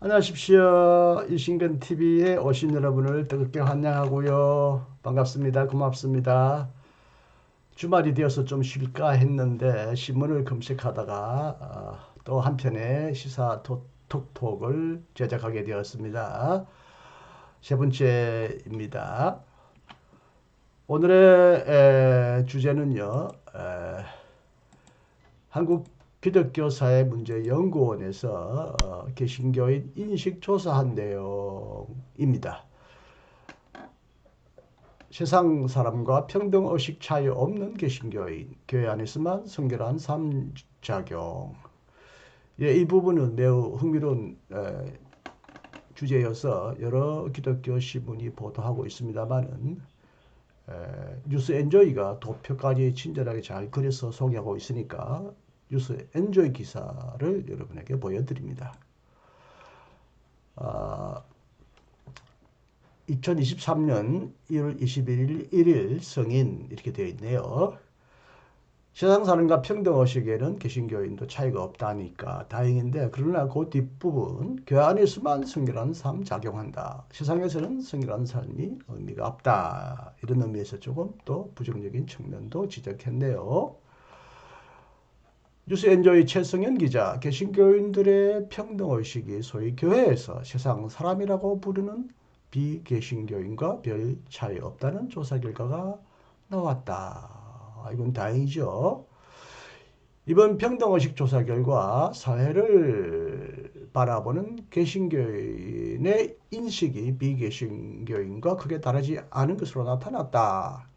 안녕하십시오. 이신근 TV에 오신 여러분을 뜨겁게 환영하고요. 반갑습니다. 고맙습니다. 주말이 되어서 좀 쉴까 했는데 신문을 검색하다가 또 한편의 시사 톡톡을 제작하게 되었습니다. 세 번째입니다. 오늘의 주제는요. 한국 기독교사회 문제 연구원에서 개신교인 인식 조사한 내용입니다. 세상 사람과 평등 의식 차이 없는 개신교인, 교회 안에서만 성결한 삶 작용. 예, 이 부분은 매우 흥미로운 주제여서 여러 기독교 신문이 보도하고 있습니다만은 뉴스 엔조이가 도표까지 친절하게 잘 그려서 소개하고 있으니까 뉴스 엔조이 기사를 여러분에게 보여드립니다. 2023년 1월 21일 1일 성인 이렇게 되어 있네요. 세상 사람과 평등의식에는 개신교인도 차이가 없다니까 다행인데, 그러나 그 뒷부분 교회 안에서만 성결한 삶 작용한다. 세상에서는 성결한 삶이 의미가 없다. 이런 의미에서 조금 또 부정적인 측면도 지적했네요. 뉴스 엔조이 최성현 기자, 개신교인들의 평등의식이 소위 교회에서 세상 사람이라고 부르는 비개신교인과 별 차이 없다는 조사 결과가 나왔다. 이건 다행이죠. 이번 평등의식 조사 결과 사회를 바라보는 개신교인의 인식이 비개신교인과 크게 다르지 않은 것으로 나타났다.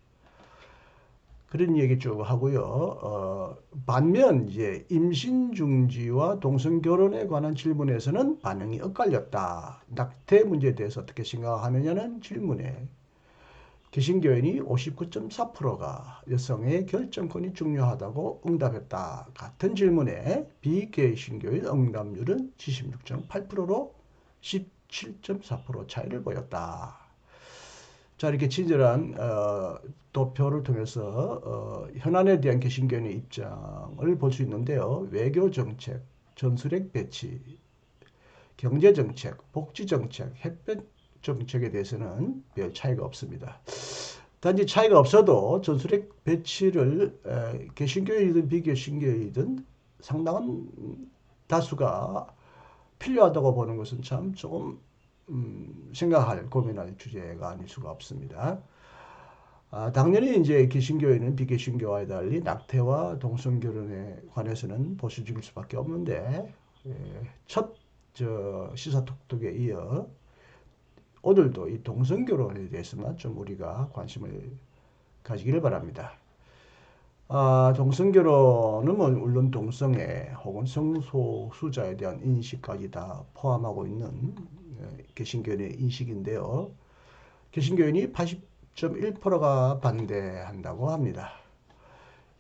그런 얘기 쭉 하고요. 반면 이제 임신 중지와 동성 결혼에 관한 질문에서는 반응이 엇갈렸다. 낙태 문제에 대해서 어떻게 생각하느냐는 질문에 개신교인이 59.4%가 여성의 결정권이 중요하다고 응답했다. 같은 질문에 비개신교인 응답률은 76.8%로 17.4% 차이를 보였다. 자, 이렇게 친절한 도표를 통해서 현안에 대한 개신교인의 입장을 볼 수 있는데요. 외교 정책, 전술핵 배치, 경제 정책, 복지 정책, 햇볕 정책에 대해서는 별 차이가 없습니다. 단지 차이가 없어도 전술핵 배치를 개신교이든 비개신교이든 상당한 다수가 필요하다고 보는 것은 참 조금 생각할, 고민할 주제가 아닐 수가 없습니다. 당연히 이제 개신교회는 비개신교와에 달리 낙태와 동성결혼에 관해서는 보수적일 수밖에 없는데, 첫 시사톡톡에 이어 오늘도 이 동성결혼에 대해서만 좀 우리가 관심을 가지기를 바랍니다. 동성결혼은 물론 동성애 혹은 성소수자에 대한 인식까지 다 포함하고 있는 개신교인의 인식인데요. 개신교인이 80.1%가 반대한다고 합니다.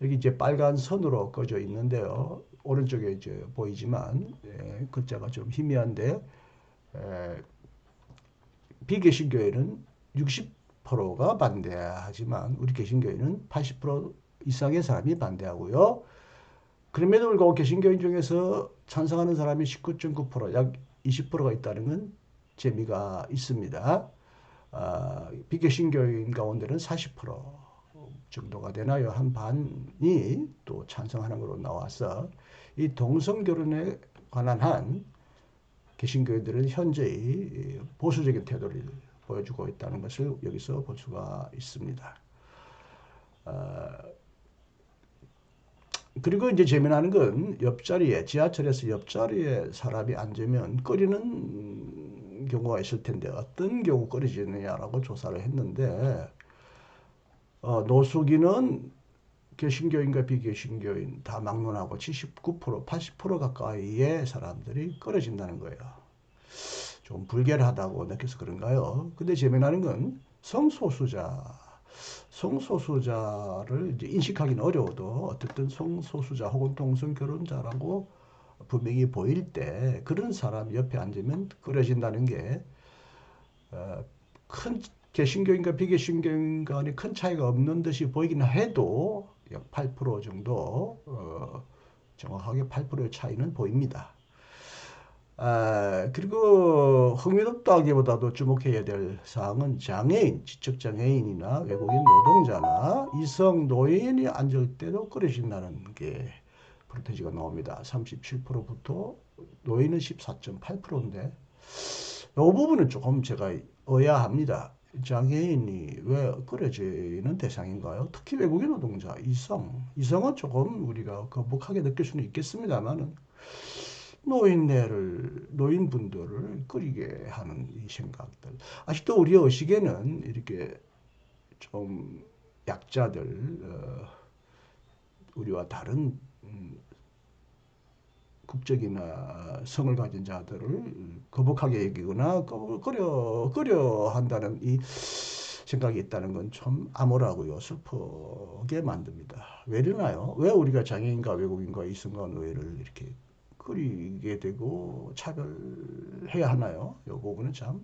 여기 이제 빨간 선으로 꺼져 있는데요. 오른쪽에 이제 보이지만 글자가 좀 희미한데, 비개신교회는 60%가 반대하지만 우리 개신교회는 80% 이상의 사람이 반대하고요. 그럼에도 불구하고 개신교인 중에서 찬성하는 사람이 19.9%, 약 20%가 있다는 건 재미가 있습니다. 비개신교인 가운데는 40% 정도가 되나요? 한 반이 또 찬성하는 걸로 나와서 이 동성결혼에 관한 한 개신교인들은 현재 보수적인 태도를 보여주고 있다는 것을 여기서 볼 수가 있습니다. 그리고 이제 재미나는 건 옆자리에, 지하철에서 옆자리에 사람이 앉으면 꺼리는 경우가 있을 텐데 어떤 경우 꺼리지느냐라고 조사를 했는데, 노숙인은 개신교인과 비개신교인 다 막론하고 79%, 80% 가까이의 사람들이 꺼려진다는 거예요. 좀 불결하다고 느껴서 그런가요? 근데 재미나는 건 성소수자를 이제 인식하기는 어려워도 어쨌든 성소수자 혹은 동성결혼자라고 분명히 보일 때 그런 사람 옆에 앉으면 꺼려진다는 게 큰 개신교인과 비개신교인 간에 큰 차이가 없는 듯이 보이긴 해도 약 8% 정도 정확하게 8%의 차이는 보입니다. 그리고 흥미롭다기보다도 주목해야 될 사항은 장애인, 지적장애인이나 외국인 노동자나 이성 노인이 앉을 때도 끓여진다는 게 프로테지가 나옵니다. 37%부터 노인은 14.8%인데 이 부분은 조금 제가 의아합니다. 장애인이 왜 끌어지는 대상인가요? 특히 외국인 노동자, 이성은 조금 우리가 거북하게 느낄 수는 있겠습니다만은 노인분들을 끌이게 하는 이 생각들. 아직도 우리 의식에는 이렇게 좀 약자들, 우리와 다른 국적이나 성을 가진 자들을 거북하게 여기거나 꺼려 한다는 이 생각이 있다는 건 좀 암울하고요. 슬프게 만듭니다. 왜 이러나요? 왜 우리가 장애인과 외국인과 이성과 노예를 이렇게 그리게 되고 차별해야 하나요? 이 부분은 참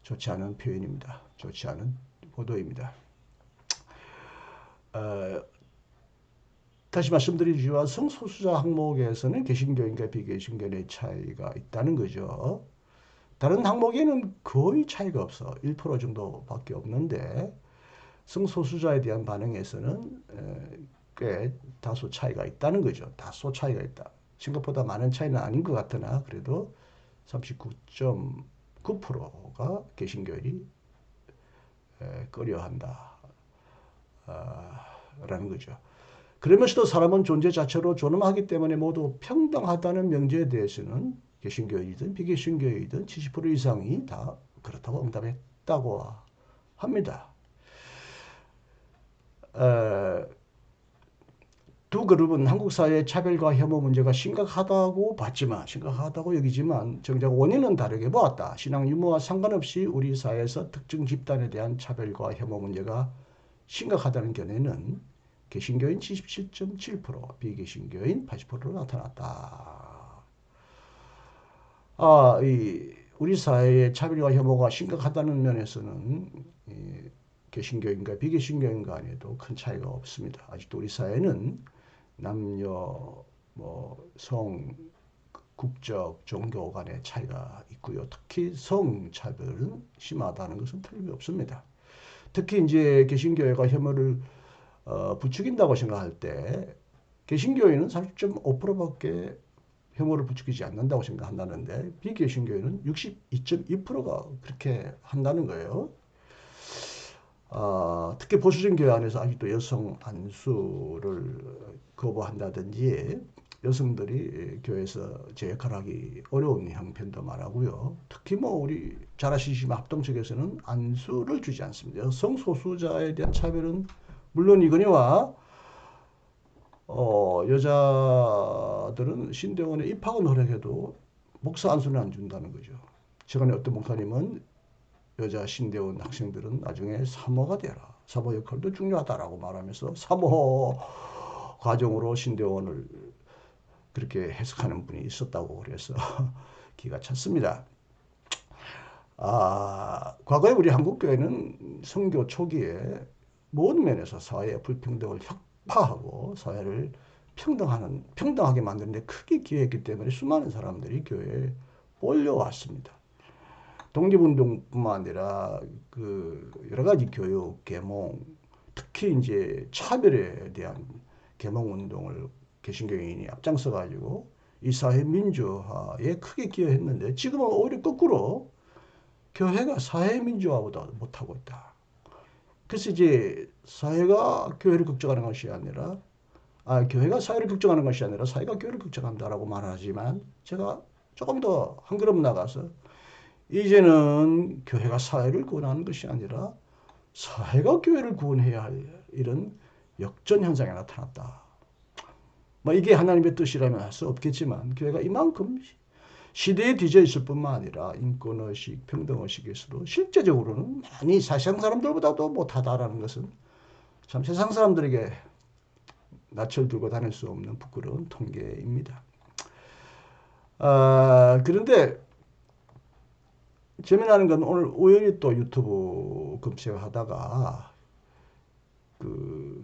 좋지 않은 표현입니다. 좋지 않은 보도입니다. 어, 다시 말씀드리지만 성소수자 항목에서는 개신교인과 비개신교인의 차이가 있다는 거죠. 다른 항목에는 거의 차이가 없어. 1% 정도밖에 없는데 성소수자에 대한 반응에서는 꽤 다소 차이가 있다는 거죠. 다소 차이가 있다. 생각보다 많은 차이는 아닌 것 같으나 그래도 39.9%가 개신교인이 꺼려한다. 라는 거죠. 그러면서도 사람은 존재 자체로 존엄하기 때문에 모두 평등하다는 명제에 대해서는 개신교이든 비개신교이든 70% 이상이 다 그렇다고 응답했다고 합니다. 두 그룹은 한국 사회의 차별과 혐오 문제가 심각하다고 여기지만 정작 원인은 다르게 보았다. 신앙 유무와 상관없이 우리 사회에서 특정 집단에 대한 차별과 혐오 문제가 심각하다는 견해는 개신교인 77.7%, 비개신교인 80%로 나타났다. 우리 사회의 차별과 혐오가 심각하다는 면에서는 개신교인과 비개신교인 간에도 큰 차이가 없습니다. 아직도 우리 사회는 남녀, 성, 국적, 종교 간의 차이가 있고요. 특히 성차별은 심하다는 것은 틀림없습니다. 특히 이제 개신교회가 혐오를 부추긴다고 생각할 때 개신교회는 30.5%밖에 혐오를 부추기지 않는다고 생각한다는데 비개신교회는 62.2%가 그렇게 한다는 거예요. 특히 보수적 교회 안에서 아직도 여성 안수를 거부한다든지 여성들이 교회에서 제 역할을 하기 어려운 형편도 말하고요. 특히 우리 잘 아시지만 합동 측에서는 안수를 주지 않습니다. 여성 소수자에 대한 차별은 물론이거니와 여자들은 신대원에 입학은 허락해도 목사 안수는 안 준다는 거죠. 최근에 어떤 목사님은 여자 신대원 학생들은 나중에 사모가 되라. 사모 역할도 중요하다라고 말하면서 사모 과정으로 신대원을 그렇게 해석하는 분이 있었다고 그래서 기가 찼습니다. 과거에 우리 한국교회는 선교 초기에 모든 면에서 사회의 불평등을 혁파하고 사회를 평등하게 만드는 데 크게 기여했기 때문에 수많은 사람들이 교회에 몰려왔습니다. 독립운동뿐만 아니라 그 여러 가지 교육, 계몽, 특히 이제 차별에 대한 계몽 운동을 개신교인이 앞장서 가지고 이 사회 민주화에 크게 기여했는데 지금은 오히려 거꾸로 교회가 사회 민주화보다 못하고 있다. 그래서 이제 사회가 교회를 걱정하는 것이 아니라 교회가 사회를 걱정하는 것이 아니라 사회가 교회를 걱정한다라고 말하지만 제가 조금 더 한 걸음 나가서 이제는 교회가 사회를 구원하는 것이 아니라 사회가 교회를 구원해야 할 이런 역전 현상이 나타났다. 이게 하나님의 뜻이라면 할 수 없겠지만 교회가 이만큼 시대에 뒤져 있을 뿐만 아니라 인권의식, 평등의식에서도 실제적으로는 많이 세상 사람들보다도 못하다라는 것은 참 세상 사람들에게 낯을 들고 다닐 수 없는 부끄러운 통계입니다. 그런데 재미나는 건 오늘 우연히 또 유튜브 검색을 하다가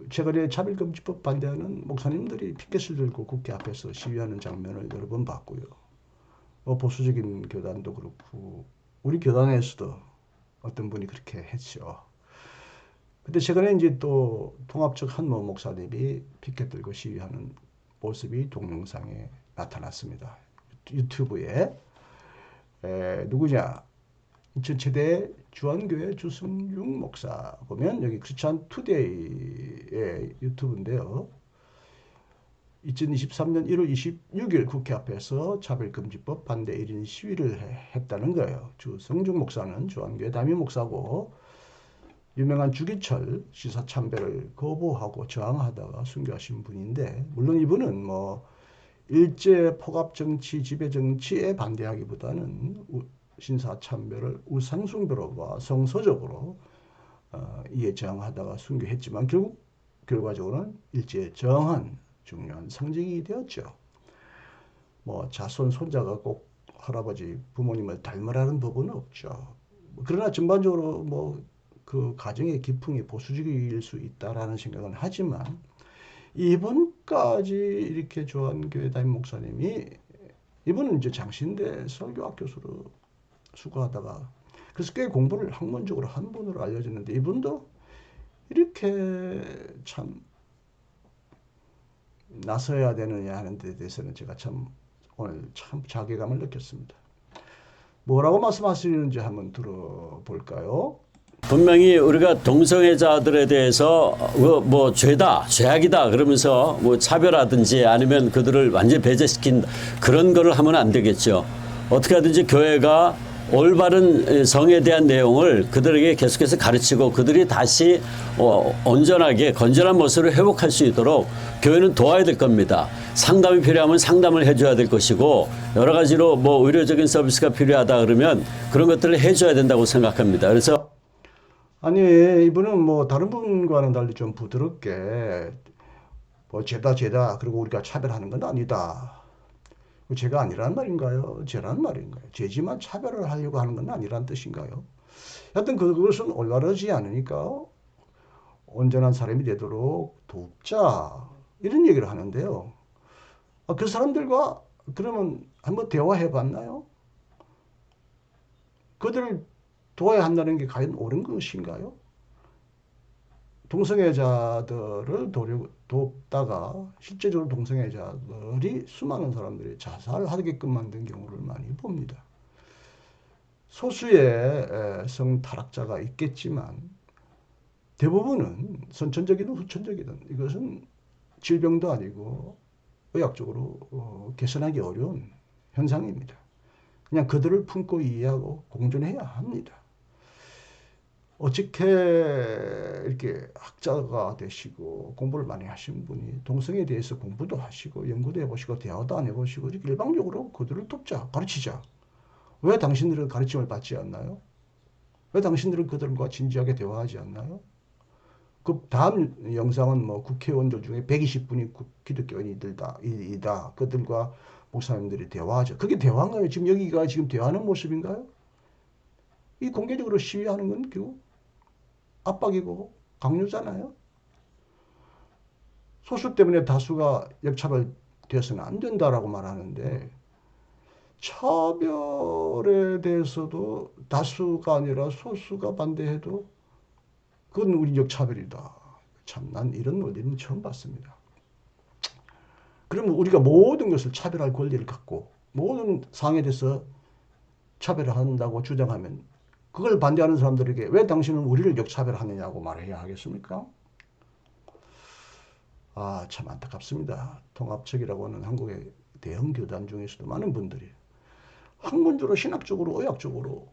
최근에 차별금지법 반대하는 목사님들이 피켓을 들고 국회 앞에서 시위하는 장면을 여러 번 봤고요. 보수적인 교단도 그렇고 우리 교단에서도 어떤 분이 그렇게 했죠. 근데 최근에 이제 또 통합적 한모 목사님이 피켓 들고 시위하는 모습이 동영상에 나타났습니다. 유튜브에 누구냐? 인천 최대 주한교회 주승용 목사 보면 여기 크리스찬 투데이의 유튜브인데요. 2023년 1월 26일 국회 앞에서 차별금지법 반대 1인 시위를 했다는 거예요. 주승중 목사는 주한교회 담임 목사고 유명한 주기철 시사 참배를 거부하고 저항하다가 순교하신 분인데 물론 이분은 뭐 일제 포갑 정치, 지배 정치에 반대하기보다는 신사 참배를 우상숭배로와 성서적으로 이에 저항하다가 순교했지만 결국 결과적으로는 일제에 저항한 중요한 상징이 되었죠. 뭐 자손 손자가 꼭 할아버지 부모님을 닮으라는 법은 없죠. 그러나 전반적으로 뭐 그 가정의 기풍이 보수적일 수 있다라는 생각은 하지만 이분까지 이렇게 주한교회 담임 목사님이 이분은 이제 장신대 설교학 교수로 수고하다가 그래서 꽤 공부를 학문적으로 한 분으로 알려졌는데 이분도 이렇게 참 나서야 되느냐 하는 데 대해서는 제가 참 오늘 참 자괴감을 느꼈습니다. 뭐라고 말씀하시는지 한번 들어볼까요? 분명히 우리가 동성애자들에 대해서 뭐 죄다, 죄악이다 그러면서 뭐 차별하든지 아니면 그들을 완전히 배제시킨 그런 거를 하면 안 되겠죠. 어떻게 하든지 교회가 올바른 성에 대한 내용을 그들에게 계속해서 가르치고 그들이 다시 온전하게 건전한 모습을 회복할 수 있도록 교회는 도와야 될 겁니다. 상담이 필요하면 상담을 해줘야 될 것이고 여러 가지로 뭐 의료적인 서비스가 필요하다 그러면 그런 것들을 해줘야 된다고 생각합니다. 그래서 아니 이분은 뭐 다른 분과는 달리 좀 부드럽게 뭐 죄다 그리고 우리가 차별하는 건 아니다. 죄가 아니란 말인가요? 죄란 말인가요? 죄지만 차별을 하려고 하는 건 아니란 뜻인가요? 하여튼 그것은 올바르지 않으니까 온전한 사람이 되도록 돕자 이런 얘기를 하는데요. 그 사람들과 그러면 한번 대화해 봤나요? 그들을 도와야 한다는 게 과연 옳은 것인가요? 동성애자들을 돕다가 실제적으로 동성애자들이 수많은 사람들이 자살하게끔 만든 경우를 많이 봅니다. 소수의 성타락자가 있겠지만 대부분은 선천적이든 후천적이든 이것은 질병도 아니고 의학적으로 개선하기 어려운 현상입니다. 그냥 그들을 품고 이해하고 공존해야 합니다. 어떻게 이렇게 학자가 되시고 공부를 많이 하신 분이 동성애에 대해서 공부도 하시고 연구도 해보시고 대화도 안 해보시고 이렇게 일방적으로 그들을 돕자, 가르치자. 왜 당신들은 가르침을 받지 않나요? 왜 당신들은 그들과 진지하게 대화하지 않나요? 그 다음 영상은 뭐 국회의원들 중에 120분이 기독교인이다. 그들과 목사님들이 대화하죠. 그게 대화인가요? 지금 여기가 지금 대화하는 모습인가요? 이 공개적으로 시위하는 건 결국 압박이고 강요잖아요. 소수 때문에 다수가 역차별 되어서는 안 된다라고 말하는데 차별에 대해서도 다수가 아니라 소수가 반대해도 그건 우리 역차별이다. 참 난 이런 논리는 처음 봤습니다. 그러면 우리가 모든 것을 차별할 권리를 갖고 모든 상황에 대해서 차별을 한다고 주장하면 그걸 반대하는 사람들에게 왜 당신은 우리를 역차별하느냐고 말해야 하겠습니까? 참 안타깝습니다. 통합적이라고 하는 한국의 대형 교단 중에서도 많은 분들이 학문적으로, 신학적으로, 의학적으로,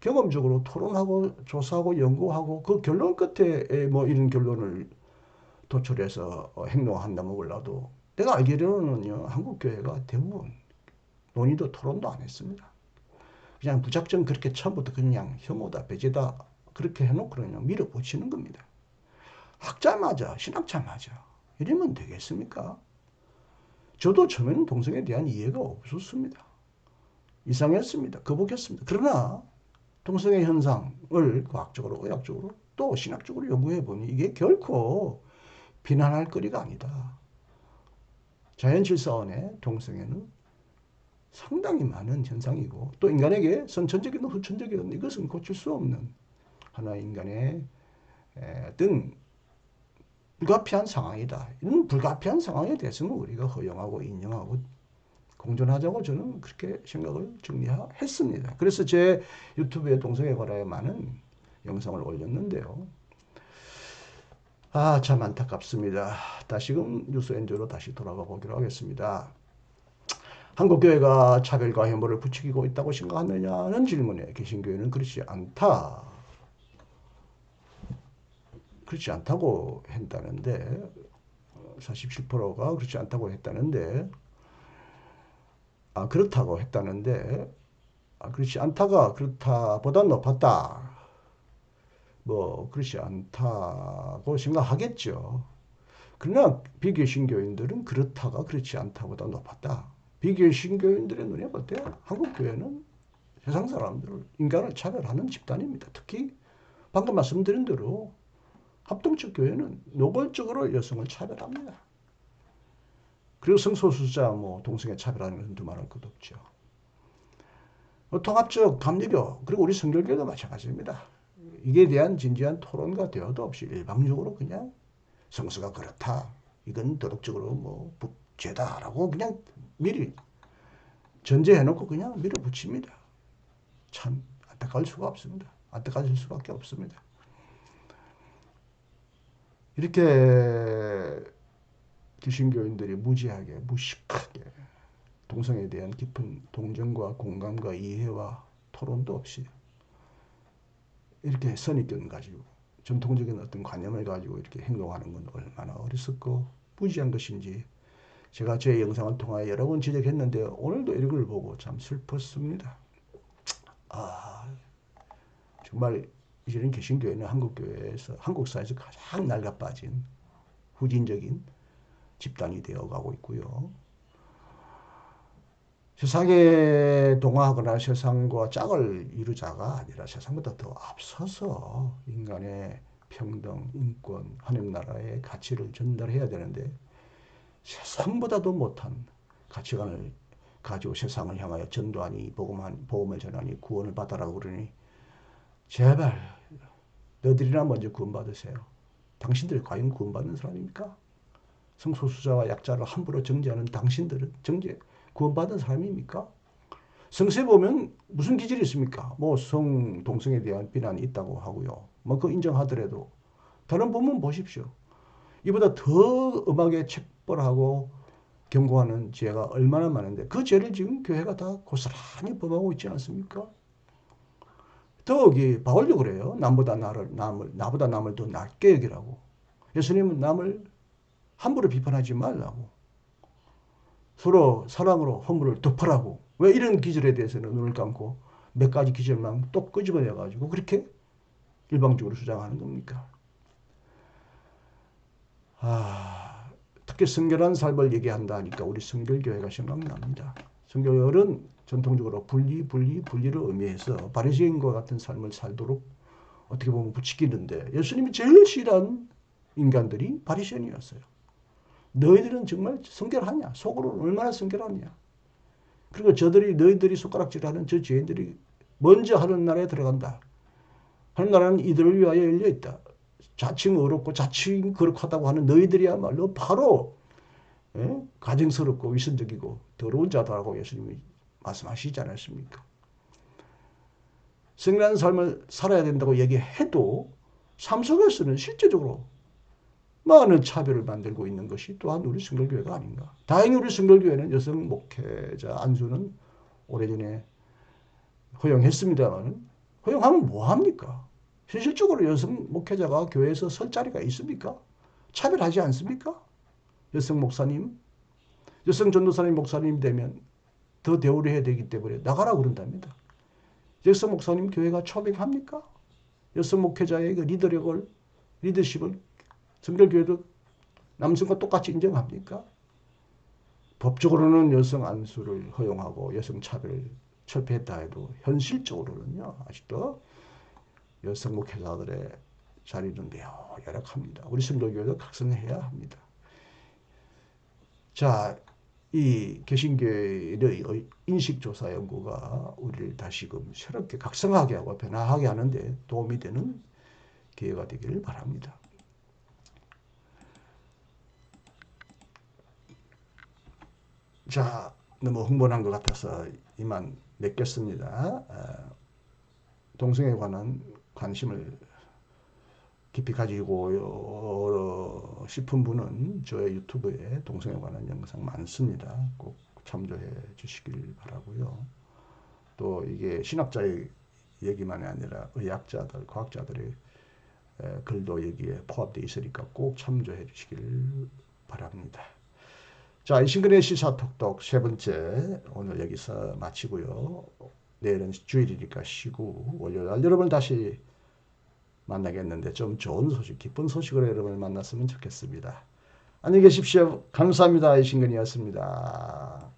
경험적으로 토론하고 조사하고 연구하고 그 결론 끝에 뭐 이런 결론을 도출해서 행동한다면 몰라도 내가 알기로는요, 한국 교회가 대부분 논의도 토론도 안 했습니다. 그냥 무작정 그렇게 처음부터 그냥 혐오다, 배제다 그렇게 해놓고 그냥 밀어붙이는 겁니다. 학자마자, 신학자마자 이러면 되겠습니까? 저도 처음에는 동성애에 대한 이해가 없었습니다. 이상했습니다. 거북했습니다. 그러나 동성애 현상을 과학적으로, 의학적으로 또 신학적으로 연구해 보니 이게 결코 비난할 거리가 아니다. 자연질서 안에 동성애는 상당히 많은 현상이고 또 인간에게 선천적이든 후천적이든 이것은 고칠 수 없는 하나의 인간의 어떤 불가피한 상황이다. 이런 불가피한 상황에 대해서는 우리가 허용하고 인정하고 공존하자고 저는 그렇게 생각을 정리했습니다. 그래서 제 유튜브에 동성애에 관하여 많은 영상을 올렸는데요. 아, 참 안타깝습니다. 다시금 뉴스 엔조로 다시 돌아가 보기로 하겠습니다. 한국교회가 차별과 혐오를 부추기고 있다고 생각하느냐는 질문에 개신교회는 그렇지 않다. 그렇지 않다고 했다는데 47%가 그렇지 않다고 했다는데 그렇다고 했다는데 그렇지 않다가 그렇다보다 높았다. 뭐 그렇지 않다고 생각하겠죠. 그러나 비개신교인들은 그렇다가 그렇지 않다보다 높았다. 비개신교인들의 눈에 볼 때 한국교회는 세상 사람들을 인간을 차별하는 집단입니다. 특히 방금 말씀드린 대로 합동적 교회는 노골적으로 여성을 차별합니다. 그리고 성소수자 뭐 동성애 차별하는 것은 두말할 것도 없죠. 통합적 감리교 그리고 우리 성결교도 마찬가지입니다. 이게 대한 진지한 토론과 대화도 없이 일방적으로 그냥 성서가 그렇다. 이건 도덕적으로 뭐 죄다라고 그냥 미리 전제해놓고 그냥 밀어붙입니다. 참 안타까울 수가 없습니다. 안타까울 수밖에 없습니다. 이렇게 기신교인들이 무지하게 무식하게 동성애에 대한 깊은 동정과 공감과 이해와 토론도 없이 이렇게 선입견 가지고 전통적인 어떤 관념을 가지고 이렇게 행동하는 건 얼마나 어리석고 무지한 것인지 제가 제 영상을 통하여 여러 번 지적했는데 오늘도 이걸 보고 참 슬펐습니다. 정말 이제는 개신교회는 한국교회에서 한국사에서 가장 낡아빠진 후진적인 집단이 되어가고 있고요. 세상에 동화하거나 세상과 짝을 이루자가 아니라 세상보다 더 앞서서 인간의 평등, 인권, 하나님 나라의 가치를 전달해야 되는데 세상보다도 못한 가치관을 가지고 세상을 향하여 전도하니 복음을 전하니 구원을 받아라고 그러니 제발 너희들이나 먼저 구원받으세요. 당신들이 과연 구원받는 사람입니까? 성소수자와 약자를 함부로 정죄하는 당신들은 구원받은 사람입니까? 성서에 보면 무슨 기질이 있습니까? 뭐 동성에 대한 비난이 있다고 하고요. 뭐 그 인정하더라도 다른 본문 보십시오. 이보다 더 음하게 책벌하고 경고하는 죄가 얼마나 많은데 그 죄를 지금 교회가 다 고스란히 범하고 있지 않습니까? 더욱이 바울도 그래요. 나보다 남을 더 낮게 여기라고. 예수님은 남을 함부로 비판하지 말라고. 서로 사랑으로 허물을 덮으라고. 왜 이런 기절에 대해서는 눈을 감고 몇 가지 기절만 또 끄집어내가지고 그렇게 일방적으로 주장하는 겁니까? 특히 성결한 삶을 얘기한다 하니까 우리 성결교회가 생각납니다. 성결은 전통적으로 분리를 의미해서 바리새인과 같은 삶을 살도록 어떻게 보면 부추기는데 예수님이 제일 싫어하는 인간들이 바리새인이었어요. 너희들은 정말 성결하냐? 속으로는 얼마나 성결하냐? 그리고 너희들이 손가락질하는 저 죄인들이 먼저 하는 나라에 들어간다. 하는 나라는 이들을 위하여 열려 있다. 자칭 어렵고 자칭 거룩하다고 하는 너희들이야말로 바로 가증스럽고 위선적이고 더러운 자다라고 예수님이 말씀하시지 않았습니까? 성실한 삶을 살아야 된다고 얘기해도 삶 속에서는 실제적으로 많은 차별을 만들고 있는 것이 또한 우리 성결교회가 아닌가. 다행히 우리 성결교회는 여성 목회자 안수는 오래전에 허용했습니다만 허용하면 뭐합니까? 현실적으로 여성 목회자가 교회에서 설 자리가 있습니까? 차별하지 않습니까? 여성 목사님, 여성 전도사님 목사님 되면 더 대우를 해야 되기 때문에 나가라 그런답니다. 여성 목사님 교회가 초빙합니까? 여성 목회자의 그 리더십을 성결교회도 남성과 똑같이 인정합니까? 법적으로는 여성 안수를 허용하고 여성 차별을 철폐했다 해도 현실적으로는요 아직도 여성 목회자들의 자리는 매우 열악합니다. 우리 성도교회도 각성해야 합니다. 자, 이 개신교의 인식조사 연구가 우리를 다시금 새롭게 각성하게 하고 변화하게 하는데 도움이 되는 기회가 되기를 바랍니다. 자, 너무 흥분한 것 같아서 이만 맺겠습니다. 동성애에 관한 관심을 깊이 가지고 싶은 분은 저의 유튜브에 동성애에 관한 영상 많습니다. 꼭 참조해 주시길 바라고요. 또 이게 신학자의 얘기만이 아니라 의학자들, 과학자들의 글도 여기에 포함되어 있으니까 꼭 참조해 주시길 바랍니다. 자, 이신근의 시사톡톡 세 번째 오늘 여기서 마치고요. 내일은 주일이니까 쉬고 월요일 여러분 다시 만나겠는데 좀 좋은 소식, 기쁜 소식으로 여러분을 만났으면 좋겠습니다. 안녕히 계십시오. 감사합니다. 이신근이었습니다.